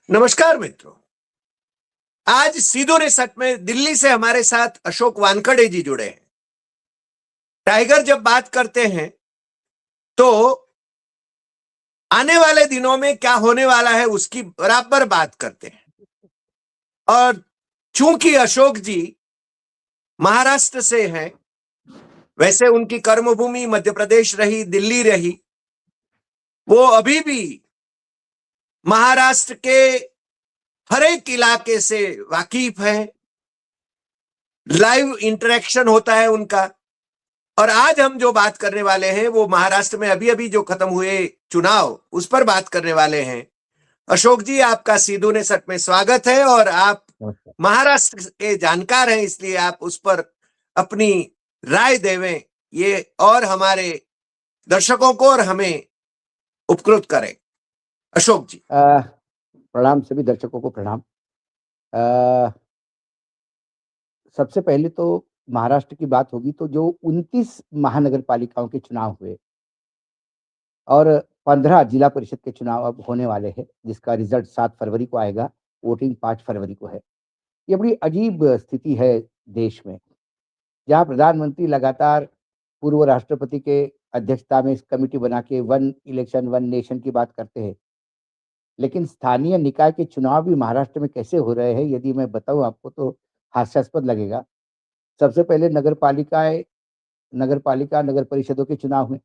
नमस्कार मित्रों। आज सीधो ने सच में दिल्ली से हमारे साथ अशोक वानखड़े जी जुड़े हैं। टाइगर जब बात करते हैं तो आने वाले दिनों में क्या होने वाला है उसकी बराबर बात करते हैं। और चूंकि अशोक जी महाराष्ट्र से हैं, वैसे उनकी कर्मभूमि मध्य प्रदेश रही, दिल्ली रही, वो अभी भी महाराष्ट्र के हर एक इलाके से वाकिफ है। लाइव इंटरेक्शन होता है उनका। और आज हम जो बात करने वाले हैं वो महाराष्ट्र में अभी अभी जो खत्म हुए चुनाव उस पर बात करने वाले हैं। अशोक जी, आपका सीधू ने सट में स्वागत है। और आप नमस्कार। महाराष्ट्र के जानकार हैं, इसलिए आप उस पर अपनी राय देवें ये और हमारे दर्शकों को और हमें उपकृत करें। अशोक जी। प्रणाम सभी दर्शकों को प्रणाम। अ, सबसे पहले तो महाराष्ट्र की बात होगी तो जो 29 महानगर पालिकाओं के चुनाव हुए और 15 जिला परिषद के चुनाव अब होने वाले हैं, जिसका रिजल्ट 7 फरवरी को आएगा, वोटिंग 5 फरवरी को है। ये बड़ी अजीब स्थिति है देश में, जहाँ प्रधानमंत्री लगातार पूर्व राष्ट्रपति के अध्यक्षता में इस कमिटी बना के वन इलेक्शन वन नेशन की बात करते हैं। लेकिन स्थानीय निकाय के चुनाव भी महाराष्ट्र में कैसे हो रहे हैं, यदि मैं बताऊँ आपको तो हास्यास्पद लगेगा। सबसे पहले नगर पालिका, नगर परिषदों के चुनाव हुए,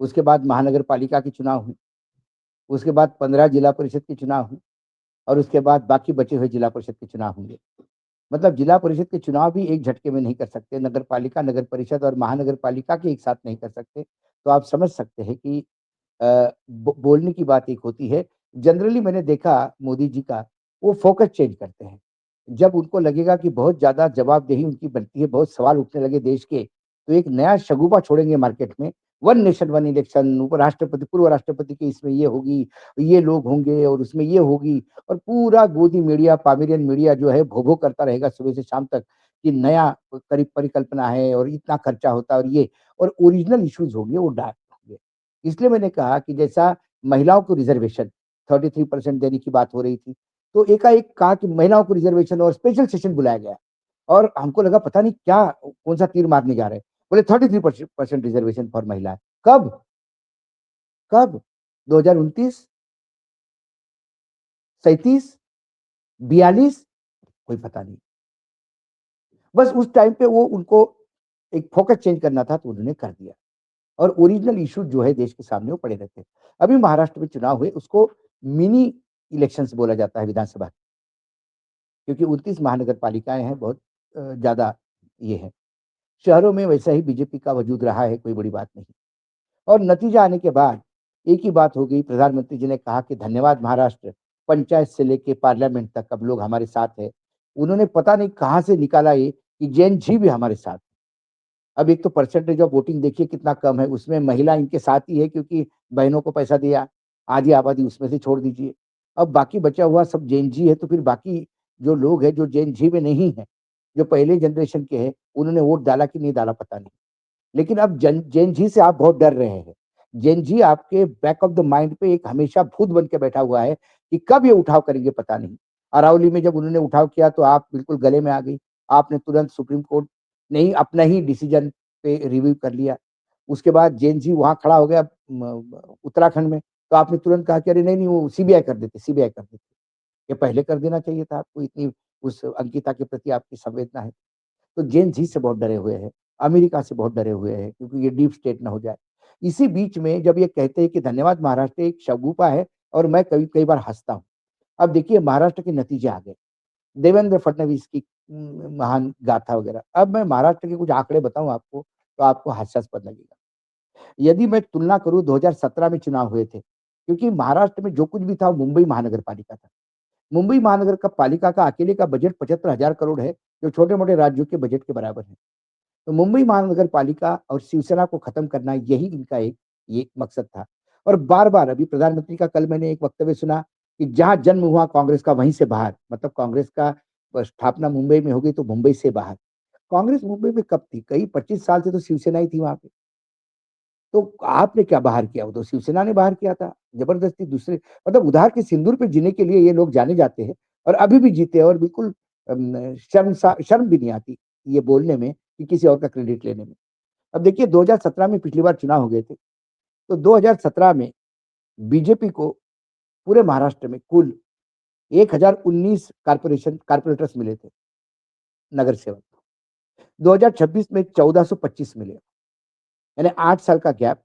उसके बाद महानगर पालिका के चुनाव हुए, उसके बाद 15 जिला परिषद के चुनाव हुए और उसके बाद बाकी बचे हुए जिला परिषद के चुनाव होंगे। मतलब जिला परिषद के चुनाव भी एक झटके में नहीं कर सकते, नगर पालिका, नगर परिषद और महानगर पालिका के एक साथ नहीं कर सकते। तो आप समझ सकते हैं कि बोलने की बात एक होती है। जनरली मैंने देखा मोदी जी का, वो फोकस चेंज करते हैं। जब उनको लगेगा कि बहुत ज़्यादा जवाबदेही उनकी बनती है, बहुत सवाल उठने लगे देश के, तो एक नया शगुफा छोड़ेंगे मार्केट में। वन नेशन वन इलेक्शन, उपराष्ट्रपति, पूर्व राष्ट्रपति की इसमें ये होगी, ये लोग होंगे और उसमें ये होगी और पूरा गोदी मीडिया, पामेलियन मीडिया जो है भो-भो करता रहेगा सुबह से शाम तक कि नया करीब परिकल्पना है और इतना खर्चा होता है और ये और ओरिजिनल इश्यूज होंगे वो डार्क होंगे। इसलिए मैंने कहा कि जैसा महिलाओं को रिजर्वेशन 33% देने की बात हो रही थी, तो एकाएक कहा कि महिलाओं को रिजर्वेशन और स्पेशल सेशन बुलाया गया और हमको लगा पता नहीं क्या कौन-सा तीर मारने जा रहे हैं। बोले 33% रिजर्वेशन फॉर महिला। कब? कब? 2029, 37, 42 कोई पता नहीं। बस उस टाइम पे वो उनको एक फोकस चेंज करना था तो उन्होंने कर दिया और ओरिजिनल इश्यू जो है देश के सामने वो पड़े रहते हैं। अभी महाराष्ट्र में चुनाव हुए उसको मिनी इलेक्शंस बोला जाता है विधानसभा, क्योंकि 29 महानगर पालिकाएँ हैं, बहुत ज़्यादा ये है। शहरों में वैसा ही बीजेपी का वजूद रहा है, कोई बड़ी बात नहीं। और नतीजा आने के बाद एक ही बात हो गई, प्रधानमंत्री जी ने कहा कि धन्यवाद महाराष्ट्र, पंचायत से लेके पार्लियामेंट तक अब लोग हमारे साथ हैं। उन्होंने पता नहीं कहाँ से निकाला ये कि जैन जी भी हमारे साथ हैं। अब एक तो परसेंटेज ऑफ वोटिंग देखिए कितना कम है, उसमें महिला इनके साथ ही है क्योंकि बहनों को पैसा दिया, आधी आबादी उसमें से छोड़ दीजिए। अब बाकी बचा हुआ सब जैन जी है, तो फिर बाकी जो लोग हैं जो जैन जी में नहीं है, जो पहले जनरेशन के हैं, उन्होंने वोट डाला कि नहीं डाला पता नहीं। लेकिन अब जैन जी से आप बहुत डर रहे हैं। जैन जी आपके बैक ऑफ द माइंड पे एक हमेशा भूत बन के बैठा हुआ है कि कब ये उठाव करेंगे पता नहीं। अरावली में जब उन्होंने उठाव किया तो आप बिल्कुल गले में आ गई। आपने तुरंत सुप्रीम कोर्ट ने ही अपना ही डिसीजन पे रिव्यू कर लिया। उसके बाद जैन जी वहाँ खड़ा हो गया उत्तराखंड में, तो आपने तुरंत कहा कि अरे नहीं, नहीं वो सीबीआई कर देते, सीबीआई कर देते। ये पहले कर देना चाहिए था आपको, इतनी उस अंकिता के प्रति आपकी संवेदना है। तो जैन जी से बहुत डरे हुए हैं, अमेरिका से बहुत डरे हुए हैं क्योंकि ये डीप स्टेट ना हो जाए। इसी बीच में जब ये कहते हैं कि धन्यवाद महाराष्ट्र एक शगुफा है और मैं कई कई बार हँसता हूँ। अब देखिए महाराष्ट्र के नतीजे आ गए। देवेंद्र फडणवीस की महान गाथा वगैरह। अब मैं महाराष्ट्र के कुछ आंकड़े बताऊँ आपको, तो आपको हास्यास्पद लगेगा। यदि मैं तुलना करूँ 2017 में चुनाव हुए थे, क्योंकि महाराष्ट्र में जो कुछ भी था वो मुंबई महानगर पालिका था। मुंबई महानगर का पालिका का अकेले का बजट 75,000 करोड़ है, जो छोटे-मोटे राज्यों के बजट के बराबर है। तो मुंबई महानगर पालिका और शिवसेना को खत्म करना यही इनका एक ये मकसद था। और बार-बार अभी प्रधानमंत्री का कल मैंने एक वक्तव्य सुना कि जहाँ जन्म हुआ कांग्रेस का वहीं से बाहर, मतलब कांग्रेस का स्थापना मुंबई में हो गई तो मुंबई से बाहर। कांग्रेस मुंबई में कब थी? कई 25 साल से तो शिवसेना ही थी वहाँ पे। तो आपने क्या बाहर किया? वो तो शिवसेना ने बाहर किया था, जबरदस्ती दूसरे मतलब उधार के सिंदूर पे जीने के लिए ये लोग जाने जाते हैं और अभी भी जीते हैं और बिल्कुल शर्म भी नहीं आती ये बोलने में कि किसी और का क्रेडिट लेने में। अब देखिए 2017 में पिछली बार चुनाव हो गए थे, तो 2017 में बीजेपी को पूरे महाराष्ट्र में कुल 1019 कारपोरेटर्स मिले थे, नगर सेवक। 2026 में 1425 मिले, यानी 8 साल का गैप।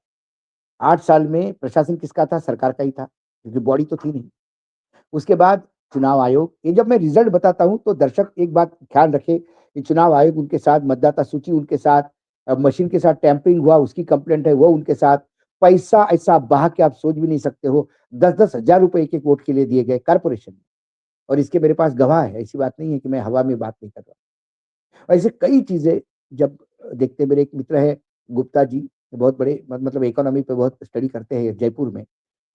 8 साल में प्रशासन किसका था? सरकार का ही था, क्योंकि बॉडी तो थी नहीं। उसके बाद चुनाव आयोग, ये जब मैं रिजल्ट बताता हूं तो दर्शक एक बात ख्याल रखे कि चुनाव आयोग उनके साथ, मतदाता सूची उनके साथ, मशीन के साथ टैंपरिंग हुआ उसकी कंप्लेंट है वो उनके साथ, पैसा ऐसा बहा के आप सोच भी नहीं सकते हो। 10-10 हजार रुपए एक एक वोट के लिए दिए गए कारपोरेशन में, और इसके मेरे पास गवाह है, ऐसी बात नहीं है कि मैं हवा में बात नहीं कर रहा। ऐसे कई चीजें जब देखते, मेरे एक मित्र है गुप्ता जी, बहुत बड़े मतलब इकोनॉमी पे बहुत स्टडी करते हैं जयपुर में।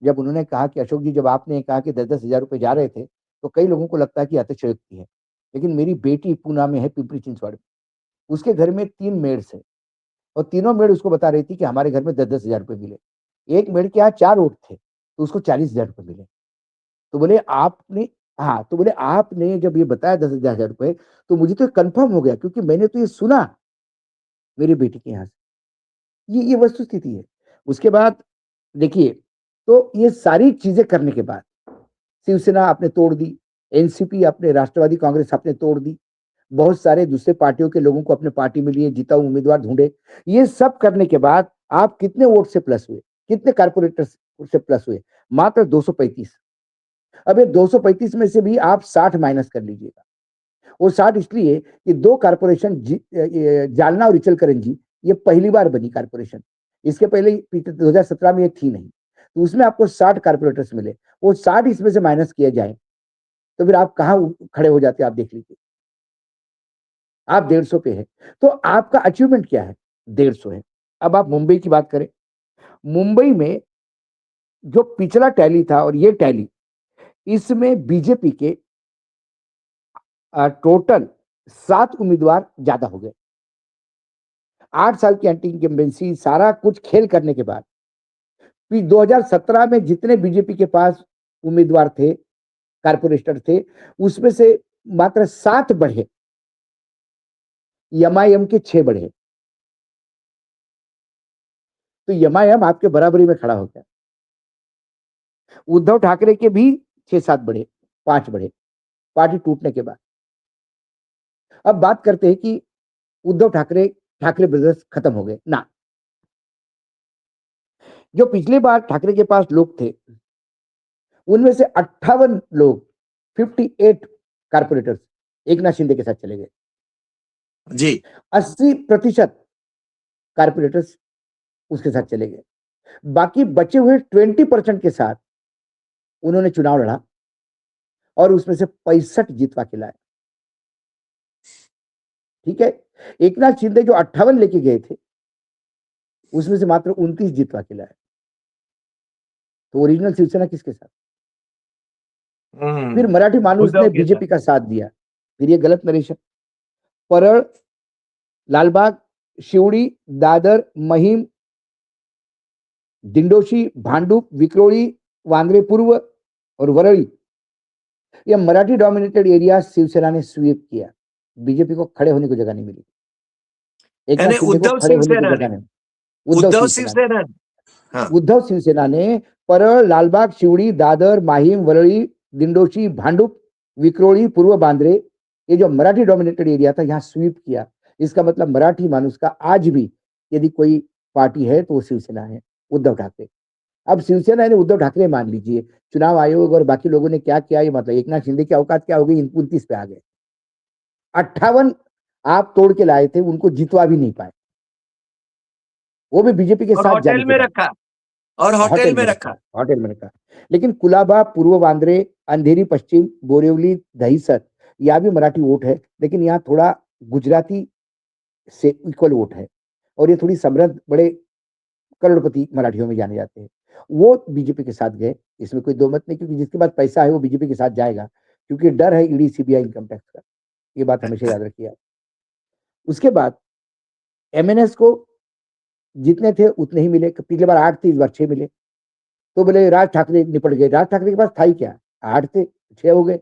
जब उन्होंने कहा कि अशोक जी, जब आपने कहा कि 10-10 हजार रुपए जा रहे थे, तो कई लोगों को लगता है कि अतिशयोक्ति है। लेकिन मेरी बेटी पूना में है, पिंपरी चिंचवड़ में, उसके घर में 3 मेड्स है और तीनों मेड उसको बता रही थी कि हमारे घर में 10-10 हजार रुपए मिले। एक मेड के यहाँ 4 वोट थे, तो उसको 40 हजार रुपए मिले। तो बोले आपने, हाँ, तो बोले आपने जब ये बताया 10-10 हजार रुपए, तो मुझे तो कंफर्म हो गया, क्योंकि मैंने तो ये सुना मेरी बेटी के यहाँ से। ये वस्तुस्थिति है। उसके बाद देखिए, तो ये सारी चीजें करने के बाद शिवसेना आपने तोड़ दी, एनसीपी आपने, राष्ट्रवादी कांग्रेस आपने तोड़ दी, बहुत सारे दूसरे पार्टियों के लोगों को अपने पार्टी में लिए, जिताऊ उम्मीदवार ढूंढे। ये सब करने के बाद आप कितने वोट से प्लस हुए, कितने कारपोरेटर से प्लस हुए? मात्र 235। अब ये 235 में से भी आप 60 माइनस कर लीजिएगा। वो 60 इसलिए कि 2 कारपोरेशन जालना और इचलकरंजी, ये पहली बार बनी कारपोरेशन। इसके पहले 2017 में ये थी नहीं, तो उसमें आपको 60 कारपोरेटर्स मिले। वो 60 इसमें से माइनस किए जाए तो फिर आप कहां खड़े हो जाते, आप देख लीजिए। आप 150 पे है, तो आपका अचीवमेंट क्या है? 150 है। अब आप मुंबई की बात करें, मुंबई में जो पिछला टैली था और ये टैली, इसमें बीजेपी के टोटल 7 उम्मीदवार ज्यादा हो गए। 8 साल की एंटी इनकम्बेंसी सारा कुछ खेल करने के बाद फिर 2017 में जितने बीजेपी के पास उम्मीदवार थे, कारपोरेटर थे, उसमें से मात्र 7 बढ़े, एमआईएम के 6 बढ़े। तो एमआईएम आपके बराबरी में खड़ा हो गया। उद्धव ठाकरे के भी 6-7 बढ़े, 5 बढ़े पार्टी टूटने के बाद। अब बात करते हैं कि उद्धव ठाकरे, ठाकरे ब्रदर्स खत्म हो गए ना। जो पिछली बार ठाकरे के पास लोग थे, उनमें से 58 लोग, 58 कारपोरेटर्स एकनाथ शिंदे के साथ चले गए। जी 80% कारपोरेटर्स उसके साथ चले गए। बाकी बचे हुए 20% के साथ उन्होंने चुनाव लड़ा और उसमें से 65 जितवा के लाए। ठीक है, एकनाथ शिंदे जो 58 लेके गए थे, उसमें से मात्र 29 जितवा के लाए। तो ओरिजिनल शिवसेना किसके साथ? फिर मराठी मानुस उद्धव ने के बीजेपी का साथ दिया। फिर ये गलत नरेशन। परळ, लालबाग, शिवड़ी, दादर, महिम, दिंडोशी, भांडुप, विक्रोळी, वांद्रे पूर्व और वरळी, ये मराठी डोमिनेटेड एरिया शिवसेना ने स्वीप किया। बीजेपी को खड़े होने को जगह नहीं मिली, एकनाथ यानी शिंदे को उद्धव खड़े होने की शिवसेना जगह ने, नहीं। उद्धव शिवसेना ने, हाँ उद्धव शिवसेना ने परळ, लालबाग, शिवड़ी, दादर, माहिम, वरळी, दिंडोशी, भांडुप, विक्रोळी, पूर्व बांद्रे, ये जो मराठी डोमिनेटेड एरिया था, यहाँ स्वीप किया। इसका मतलब मराठी मानुस का आज भी यदि कोई पार्टी है तो वो शिवसेना है, उद्धव ठाकरे। अब शिवसेना ने उद्धव ठाकरे मान लीजिए, चुनाव आयोग और बाकी लोगों ने क्या किया, ये मतलब एकनाथ शिंदे की औकात क्या हो गई, 29 पे आ गए। 58 आप तोड़ के लाए थे, उनको जितवा भी नहीं पाए, वो भी बीजेपी के और साथ जाने होटल के में बाद। रखा, और होटल में रखा। होटल में रखा। लेकिन कुलाबा, पूर्व बांद्रे, अंधेरी पश्चिम, बोरिवली, दहीसर, यहाँ भी मराठी वोट है, लेकिन यहाँ थोड़ा गुजराती से इक्वल वोट है और ये थोड़ी समृद्ध, बड़े करोड़पति मराठियों में जाने जाते हैं, वो बीजेपी के साथ गए। इसमें कोई दो मत नहीं, क्योंकि जिसके पास पैसा है वो बीजेपी के साथ जाएगा, क्योंकि डर है ईडी, सीबीआई, इनकम टैक्स का। ये बात हमेशा याद रखिए। उसके बाद एमएनएस को जितने थे उतने ही मिले, पिछले बार 8 थे, इस बार 6 मिले। तो बोले राज ठाकरे निपट गए, राज ठाकरे के पास था ही क्या, 8 थे, 6 हो गए।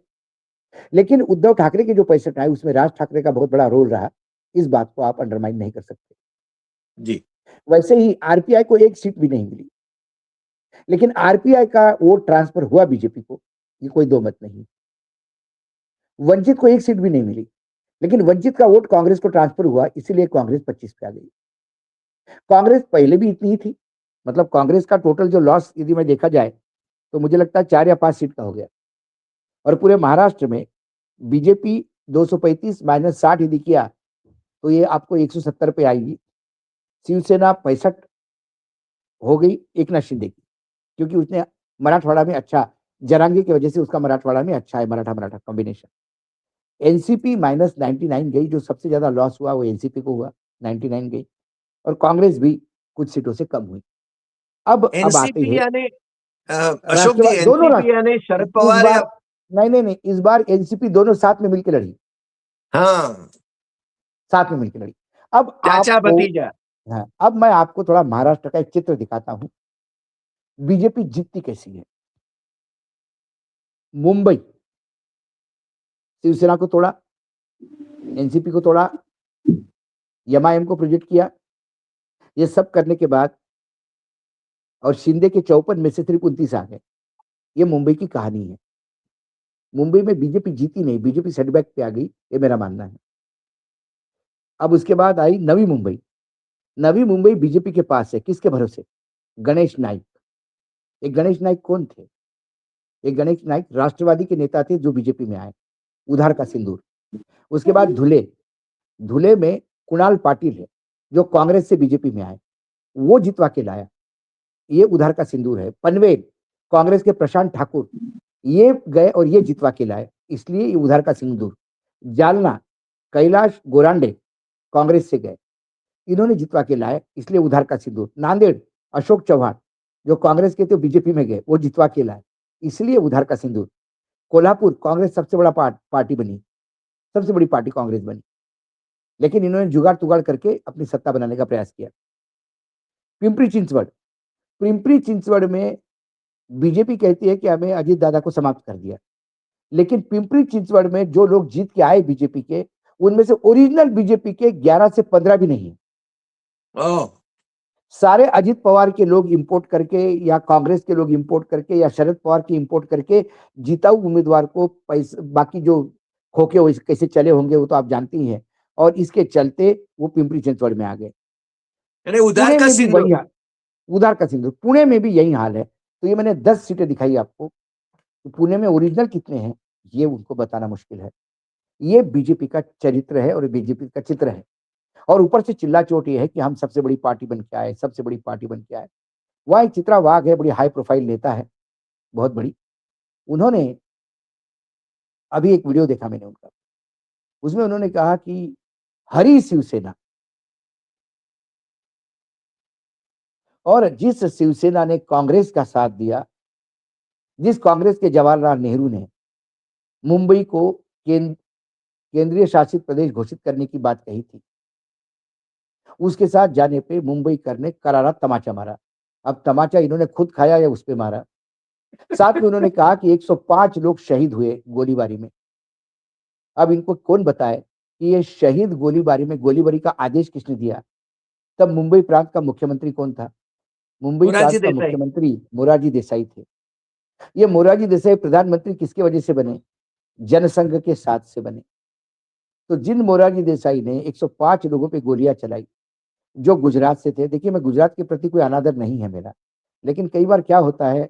लेकिन उद्धव ठाकरे के जो 65 आए उसमें राज ठाकरे का बहुत बड़ा रोल रहा, इस बात को आप अंडरमाइन नहीं कर सकते। जी। वैसे ही आरपीआई को 1 सीट भी नहीं मिली, लेकिन आरपीआई का वोट ट्रांसफर हुआ बीजेपी को, ये कोई दो मत नहीं। वंचित को 1 सीट भी नहीं मिली, लेकिन वंचित का वोट कांग्रेस को ट्रांसफर हुआ, इसीलिए कांग्रेस 25 पे आ गई। कांग्रेस पहले भी इतनी ही थी, मतलब कांग्रेस का टोटल जो लॉस यदि मैं देखा जाए तो मुझे लगता है 4 या 5 सीट का हो गया। और पूरे महाराष्ट्र में बीजेपी 235 माइनस 60 यदि किया तो ये आपको 170 पे आएगी। शिवसेना 65 हो गई एकनाथ शिंदे की, क्योंकि उसने मराठवाड़ा में अच्छा, जरांगे की वजह से उसका मराठवाड़ा में अच्छा है, Maratha Maratha combination. NCP minus 99 गई, जो सबसे ज्यादा लॉस हुआ वो एनसीपी को हुआ, 99 गई। और कांग्रेस भी कुछ सीटों से कम हुई। अब आते एनसीपी हैं यानी अशोक जी, राष्ट्रवादी, दोनों एनसीपी यानी शरद इस पवार या? बार नहीं, इस बार एनसीपी दोनों साथ में मिलकर लड़ी, हाँ, साथ में मिलकर लड़ी। अब चाचा आपको, भतीजा। हाँ, अब मैं आपको थोड़ा महाराष्ट्र का एक चित्र दिखाता हूं, बीजेपी जीतती कैसी है। मुंबई शिवसेना को तोड़ा, एनसीपी को तोड़ा, एमआईएम को प्रोजेक्ट किया। ये सब करने के बाद और शिंदे के 54 में से सिर्फ 29 आ गए। ये मुंबई की कहानी है। मुंबई में बीजेपी जीती नहीं, बीजेपी सेटबैक पे आ गई, ये मेरा मानना है। अब उसके बाद आई नवी मुंबई। नवी मुंबई बीजेपी के पास है, किसके भरोसे? गणेश नाइक। ये गणेश नाइक कौन थे? ये गणेश नाइक राष्ट्रवादी के नेता थे जो बीजेपी में आए, उधार का सिंदूर। उसके बाद धुले, धुले में कुणाल पाटिल है जो कांग्रेस से बीजेपी में आए, वो जितवा के लाया, ये उधार का सिंदूर है। पनवेल कांग्रेस के प्रशांत ठाकुर, ये गए और ये जितवा के लाए, इसलिए ये उधार का सिंदूर। जालना कैलाश गोरांडे कांग्रेस से गए, इन्होंने जितवा के लाए, इसलिए उधार का सिंदूर। नांदेड़ अशोक चौहान जो कांग्रेस के थे बीजेपी में गए, वो जितवा के लाए, इसलिए उधार का सिंदूर। कोल्हापुर कांग्रेस सबसे बड़ा पार्टी बनी, सबसे बड़ी पार्टी कांग्रेस बनी, लेकिन इन्होंने जुगाड़ तुगाड़ करके अपनी सत्ता बनाने का प्रयास किया। पिंपरी चिंचवड़, पिंपरी चिंचवड़ में बीजेपी कहती है कि हमें अजीत दादा को समाप्त कर दिया, लेकिन पिंपरी चिंचवड़ में जो लोग जीत के आए बीजेपी के, उनमें से ओरिजिनल बीजेपी के 11 से 15 भी नहीं है। सारे अजीत पवार के लोग इंपोर्ट करके या कांग्रेस के लोग इंपोर्ट करके या शरद पवार की इंपोर्ट करके जीताऊ उम्मीदवार को पैसे, बाकी जो खोखे हो कैसे चले होंगे वो तो आप जानती ही हैं, और इसके चलते वो पिंपरी चिंचवड़ में आ गए। उधार का सिंदूर, वही हाल, उधार का सिंदूर, पुणे में भी यही हाल है। तो ये मैंने 10 सीटें दिखाई आपको, तो पुणे में ओरिजिनल कितने हैं ये उनको बताना मुश्किल है। ये बीजेपी का चरित्र है और बीजेपी का चित्र है। और ऊपर से चिल्ला चोट ये है कि हम सबसे बड़ी पार्टी बन के आए, सबसे बड़ी पार्टी बन के आए। वह चित्रा वाघ है, बड़ी हाई प्रोफाइल नेता है, बहुत बड़ी। उन्होंने अभी एक वीडियो देखा मैंने उनका, उसमें उन्होंने कहा कि हरी शिवसेना, और जिस शिवसेना ने कांग्रेस का साथ दिया, जिस कांग्रेस के जवाहरलाल नेहरू ने मुंबई को केंद्रीय शासित प्रदेश घोषित करने की बात कही थी, उसके साथ जाने पे मुंबई करने करारा तमाचा मारा। अब तमाचा इन्होंने खुद खाया या उस पे मारा। साथ में उन्होंने कहा कि 105 लोग शहीद हुए गोलीबारी में। अब इनको कौन बताए कि ये शहीद गोलीबारी में गोलीबारी का आदेश किसने दिया? तब मुंबई प्रांत का मुख्यमंत्री कौन था? मुंबई मोरारजी प्रांत का देसाई। मुख्यमंत्री मोरारजी देसाई थे। ये मोरारजी देसाई प्रधानमंत्री किसके वजह से बने? जनसंघ के साथ से बने। तो जिन मोरारजी देसाई ने 105 लोगों पे गोलियां चलाई जो गुजरात से थे, देखिए मैं गुजरात के प्रति कोई अनादर नहीं है मेरा, लेकिन कई बार क्या होता है,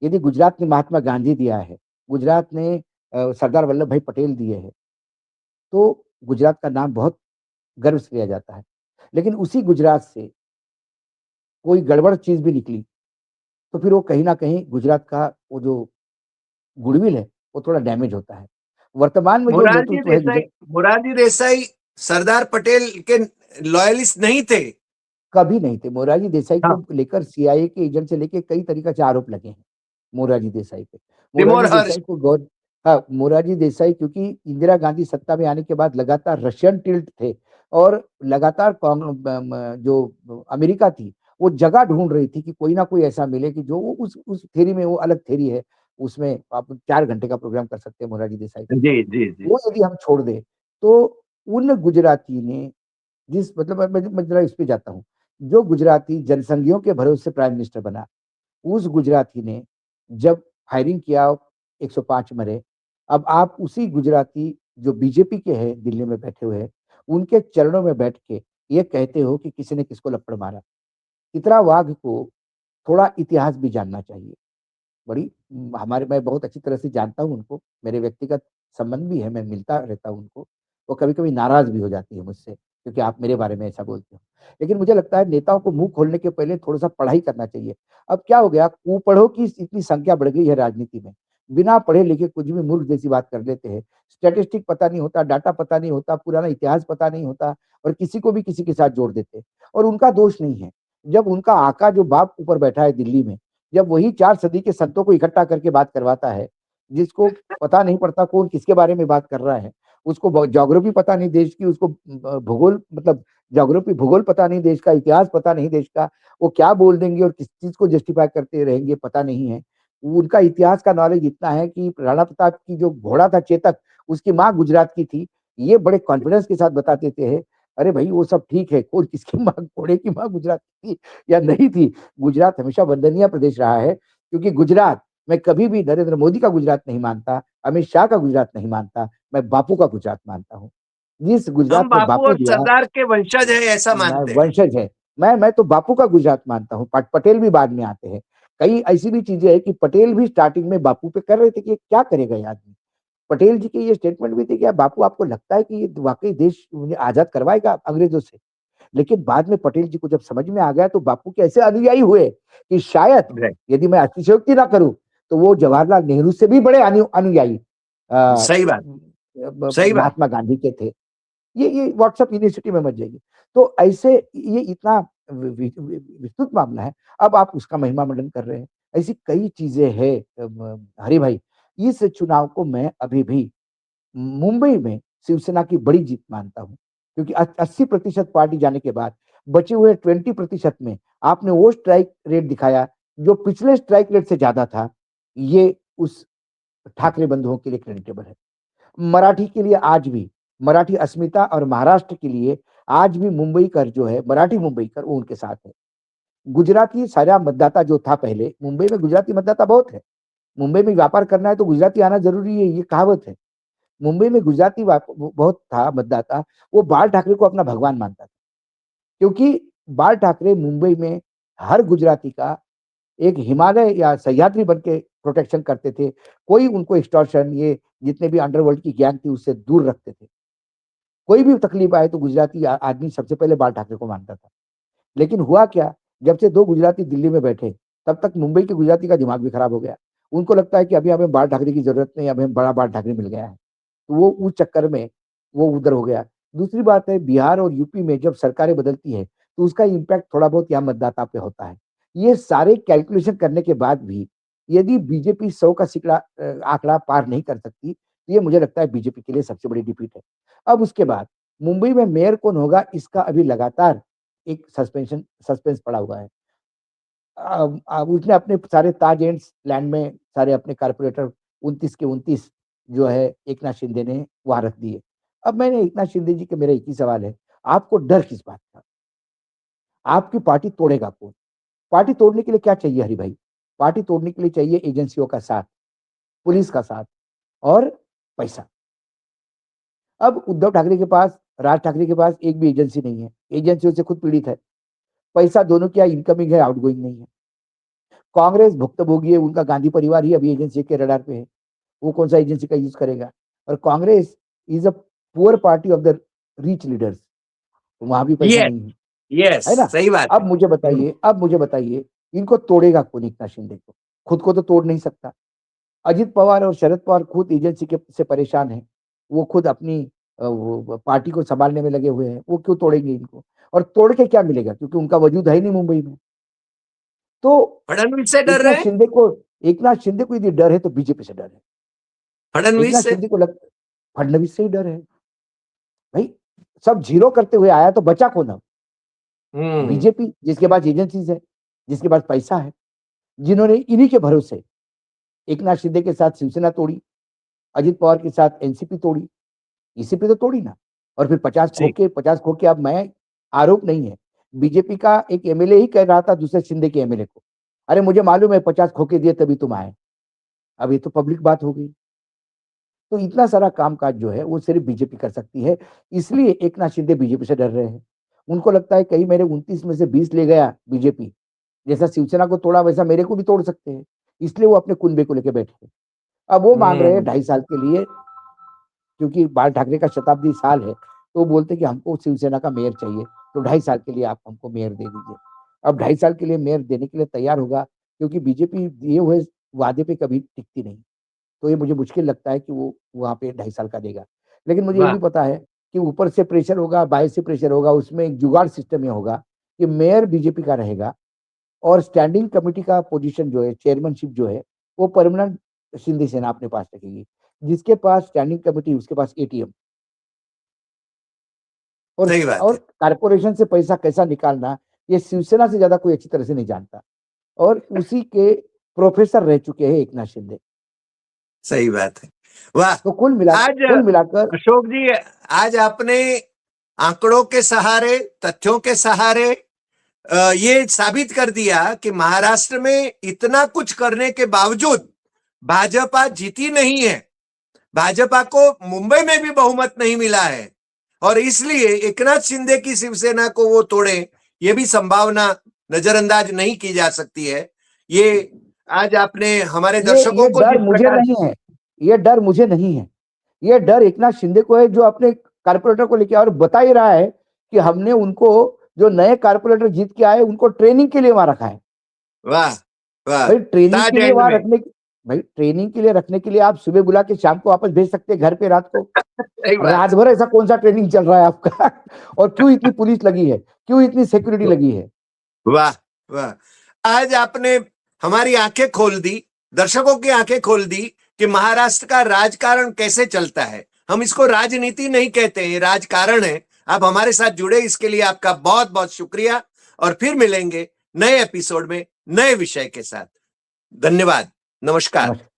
यदि गुजरात ने महात्मा गांधी दिया है, गुजरात ने सरदार वल्लभ भाई पटेल दिए हैं, तो गुजरात का नाम बहुत गर्व से लिया जाता है। लेकिन उसी गुजरात से कोई गड़बड़ चीज भी निकली तो फिर वो कहीं ना कहीं गुजरात का वो जो गुडविल है वो थोड़ा डैमेज होता है। वर्तमान में जो नेतृत्व है मोरारजी देसाई सरदार पटेल के लॉयलिस्ट नहीं थे, कभी नहीं थे। मोरारजी देसाई हाँ। को लेकर सीआईए के एजेंट से लेकर कई तरीके से आरोप लगे हैं मोरारजी देसाई पे। तिमोर मोरारजी हर्ष। देसाई को हाँ, मोरारजी देसाई क्योंकि इंदिरा गांधी सत्ता में आने के बाद लगातार रशियन टिल्ट थे और लगातार जो अमेरिका थी, वो जगह ढूंढ रही थी कि कोई ना कोई ऐसा मिले कि जो वो उस थ्योरी में, वो अलग थ्योरी है, उसमें आप 4 घंटे का प्रोग्राम कर सकते हैं मोरारजी देसाई पे। जी, जी, जी। वो यदि हम छोड़ दें, तो उन गुजराती ने जिस मतलब मैं ज़रा इस पे जाता हूँ, जो गुजराती जनसंघियों के भरोसे प्राइम मिनिस्टर बना, उस गुजराती ने जब फायरिंग किया 105 मरे। अब आप उसी गुजराती जो बीजेपी के हैं, दिल्ली में बैठे हुए हैं, उनके चरणों में बैठ के ये कहते हो कि किसी ने किसको लपड़ मारा। चित्रा वाघ को थोड़ा इतिहास भी जानना चाहिए। बड़ी हमारे मैं बहुत अच्छी तरह से जानता हूँ उनको, मेरे व्यक्तिगत संबंध भी है, मैं मिलता रहता हूँ उनको। वो कभी-कभी नाराज़ भी हो जाती है मुझसे, क्योंकि आप मेरे बारे में ऐसा बोलते हो। लेकिन मुझे लगता है नेताओं को मुँह खोलने के पहले थोड़ा-सा पढ़ाई करना चाहिए। अब क्या हो गया, कुपढ़ों की इतनी संख्या बढ़ गई है राजनीति में। बिना पढ़े-लिखे कुछ भी मूर्ख जैसी बात कर लेते हैं। स्टैटिस्टिक पता नहीं होता, डाटा पता नहीं होता, पुराना इतिहास पता नहीं होता और किसी को भी किसी के साथ जोड़ देते हैं और उनका दोष नहीं है। जब उनका आका जो बाप ऊपर बैठा है दिल्ली में, जब वही 4 सदी के संतों को इकट्ठा करके बात करवाता है, जिसको पता नहीं पड़ता कौन किसके बारे में बात कर रहा है, उसको ज्योग्राफी पता नहीं देश की, उसको भूगोल मतलब ज्योग्राफी भूगोल पता नहीं देश का, इतिहास पता नहीं देश का, वो क्या बोल देंगे और किस चीज़ को जस्टिफाई करते रहेंगे पता नहीं है। उनका इतिहास का नॉलेज इतना है कि राणा प्रताप की जो घोड़ा था चेतक, उसकी माँ गुजरात की थी। ये बड़े कॉन्फिडेंस के साथ बताते थे, अरे भई वो सब ठीक है, कौन किसकी माँ घोड़े की माँ गुजरात की थी या नहीं थी। गुजरात हमेशा वंदनीय प्रदेश रहा है, क्योंकि गुजरात मैं कभी भी नरेंद्र मोदी का गुजरात नहीं मानता, अमित शाह का गुजरात नहीं मानता, मैं बापू का गुजरात मानता हूँ। जिस हम गुजरात में बापू बापू और दिया, सरदार के वंशज हैं ऐसा मैं मानते हैं। वंशज है। मैं तो बापू का गुजरात मानता हूँ, पटेल भी बाद में आते हैं। कई ऐसी भी चीजें हैं कि पटेल भी स्टार्टिंग में बापू पे कर रहे थे कि ये क्या करेगा ये आदमी। पटेल जी के ये स्टेटमेंट भी थे कि बापू आपको लगता है कि ये वाकई देश मुझे आजाद करवाएगा अंग्रेजों से? लेकिन बाद में पटेल जी को जब समझ में आ गया तो बापू के ऐसे अनुयायी हुए कि शायद राइट, यदि मैं अतिशयोक्ति ना करूं तो वो जवाहरलाल नेहरू से भी बड़े अनुयायी सही बात, सही बात। महात्मा गांधी के थे। ये व्हाट्सएप यूनिवर्सिटी में मत जाइए। तो ऐसे ये इतना विस्तृत मामला है। अब आप उसका महिमा मंडन कर रहे हैं। ऐसी कई चीजें हैं हरि भाई। इस चुनाव को मैं अभी भी मुंबई में शिवसेना की बड़ी जीत मानता हूँ, क्योंकि 80% पार्टी जाने के बाद बचे हुए 20% में आपने वो स्ट्राइक रेट दिखाया जो पिछले स्ट्राइक रेट से ज्यादा था। ये उस ठाकरे बंधुओं के लिए क्रेडिटेबल है। मराठी के लिए आज भी, मराठी अस्मिता और महाराष्ट्र के लिए आज भी मुंबईकर जो है, मराठी मुंबईकर वो उनके साथ है। गुजराती सारा मतदाता जो था पहले, मुंबई में गुजराती मतदाता बहुत है। मुंबई में व्यापार करना है तो गुजराती आना जरूरी है, ये कहावत है। मुंबई में गुजराती बहुत था मतदाता, वो बाल ठाकरे को अपना भगवान मानता था। क्योंकि बाल ठाकरे मुंबई में हर गुजराती का एक हिमालय या सह्याद्री बन के प्रोटेक्शन करते थे। कोई उनको एक्सटॉर्शन, ये जितने भी अंडरवर्ल्ड की गैंग थी उससे दूर रखते थे। कोई भी तकलीफ आए तो गुजराती आदमी सबसे पहले बाल ठाकरे को मानता था। लेकिन हुआ क्या, जब से 2 गुजराती दिल्ली में बैठे, तब तक मुंबई के गुजराती का दिमाग भी खराब हो गया। उनको लगता है कि अभी हमें बाल ठाकरे की ज़रूरत नहीं, अभी हमें बड़ा बाल ठाकरे मिल गया है। तो वो उस चक्कर में वो उधर हो गया। दूसरी बात है, बिहार और यूपी में जब सरकारें बदलती है, तो उसका इम्पैक्ट थोड़ा बहुत यहाँ मतदाता पे होता है। ये सारे कैलकुलेशन करने के बाद भी यदि बीजेपी 100 का सिकड़ा आंकड़ा पार नहीं कर सकती, तो ये मुझे लगता है बीजेपी के लिए सबसे बड़ी डिफीट है। अब उसके बाद मुंबई में मेयर कौन होगा, इसका अभी लगातार एक सस्पेंस पड़ा हुआ है। उसने अपने सारे ताज एंड्स लैंड में सारे अपने कारपोरेटर 29 के 29 जो है एकनाथ शिंदे ने वहाँ रख दिए। अब मैंने एकनाथ शिंदे जी के मेरा एक ही सवाल है, आपको डर किस बात का? आपकी पार्टी तोड़ेगा कौन? पार्टी तोड़ने के लिए क्या चाहिए हरि भाई? पार्टी तोड़ने के लिए चाहिए एजेंसियों का साथ, पुलिस का साथ और पैसा। अब उद्धव ठाकरे के पास, राज ठाकरे के पास एक भी एजेंसी नहीं है। एजेंसियों से खुद पीड़ित है। पैसा दोनों क्या इनकमिंग है, आउटगोइंग नहीं है। कांग्रेस भुक्तभोगी है, उनका गांधी परिवार ही अभी एजेंसी के रडार पे है। वो कौन सा एजेंसी का यूज करेगा? और Congress is a poor party of the rich leaders, तो वहां भी पैसा यस, नहीं है, यस, है ना? सही बात है। अब मुझे बताइए, इनको तोड़ेगा कौन एकनाथ शिंदे को? खुद को तो तोड़ नहीं सकता। अजित पवार और शरद पवार खुद एजेंसी के से परेशान हैं। वो खुद अपनी वो पार्टी को संभालने में लगे हुए हैं। वो क्यों तोड़ेंगे इनको? और तोड़ के क्या मिलेगा? क्योंकि उनका वजूद है ही नहीं मुंबई में। तो फडणवीस से डर एकनाथ रहे हैं, शिंदे को एकनाथ शिंदे को यदि डर है तो बीजेपी से डर है। एकनाथ फडणवीस से। शिंदे को लग फडणवीस से ही डर है। भाई सब जीरो करते हुए आया तो बचा कौन अब? हम्म। बीजेपी, जिसके पास एजेंसीज है, जिसके पास पैसा है, जिन्होंने इन्हीं के भरोसे एकनाथ शिंदे के साथ शिवसेना तोड़ी, अजित पवार के साथ एनसीपी तोड़ी, ईसीपी तो तोड़ी ना। और फिर 50 खोके। अब मैं, आरोप नहीं है, बीजेपी का एक एमएलए ही कह रहा था दूसरे शिंदे के एमएलए को, अरे मुझे मालूम है 50 खोके दिए तभी तुम आए। अब ये तो पब्लिक बात हो गई। तो इतना सारा कामकाज जो है वो सिर्फ बीजेपी कर सकती है, इसलिए एकनाथ शिंदे बीजेपी से डर रहे हैं। उनको लगता है कहीं मेरे 29 में से 20 ले गया बीजेपी, जैसा शिवसेना को तोड़ा वैसा मेरे को भी तोड़ सकते हैं, इसलिए वो अपने कुनबे को लेकर बैठे। अब वो मांग रहे हैं 2.5 साल के लिए, क्योंकि बाल ठाकरे का शताब्दी साल है, तो वो बोलते कि हमको शिवसेना का मेयर चाहिए, तो 2.5 साल के लिए आप हमको मेयर दे दीजिए। अब 2.5 साल के लिए मेयर देने के लिए तैयार होगा, क्योंकि बीजेपी दिए हुए वादे पे कभी टिकती नहीं। तो ये मुझे मुश्किल लगता है कि वो वहाँ पे 2.5 साल का देगा। लेकिन मुझे ये वाह। भी पता है कि ऊपर से प्रेशर होगा, बाहर से प्रेशर होगा, उसमें एक जुगाड़ सिस्टम ये होगा कि मेयर बीजेपी का रहेगा और स्टैंडिंग कमिटी का पोजीशन जो है, चेयरमैनशिप जो है, वो परमानेंट शिंदे सेना अपने पास रखेगी। जिसके पास स्टैंडिंग कमिटी, उसके पास एटीएम। और सही बात और है। कारपोरेशन से पैसा कैसा निकालना, ये शिवसेना से ज्यादा कोई अच्छी तरह से नहीं जानता। और उसी के प्रोफेसर रह चुके हैं एकनाथ शिंदे। सही बात है। वाह। तो आज कुल मिलाकर अशोक जी, आज आपने आंकड़ों के सहारे, तथ्यों के सहारे ये साबित कर दिया कि महाराष्ट्र में इतना कुछ करने के बावजूद भाजपा जीती नहीं है। भाजपा को मुंबई में भी बहुमत नहीं मिला है और इसलिए एकनाथ शिंदे की शिवसेना को वो तोड़े, ये भी संभावना नजरअंदाज नहीं की जा सकती है। ये आज आपने हमारे दर्शकों ये को डर जिस मुझे प्रकार नहीं है, ये डर मुझे नहीं है, ये डर एकनाथ शिंदे को है, जो अपने कारपोरेटर को लेके, और बता ही रहा है कि हमने उनको, जो नए कारपोरेटर जीत के आए, उनको ट्रेनिंग के लिए वहां रखा है। वाह वाह। भाई ट्रेनिंग के ताज लिए एंड वहां में। रखने, भाई ट्रेनिंग के लिए रखने के लिए आप सुबह बुला के शाम को वापस भेज सकते हैं घर पे रात को। सही बात। रात भर ऐसा कौन सा ट्रेनिंग चल रहा है आपका? और क्यों इतनी पुलिस लगी है, क्यों इतनी सिक्योरिटी लगी है? वाह वाह। आज आपने हमारी आंखें खोल दी, दर्शकों की आंखें खोल दी कि महाराष्ट्र का राजकारण कैसे चलता है। हम इसको राजनीति नहीं कहते हैं, राजकारण है। आप हमारे साथ जुड़े, इसके लिए आपका बहुत बहुत शुक्रिया और फिर मिलेंगे नए एपिसोड में नए विषय के साथ। धन्यवाद। नमस्कार। नमस्कार।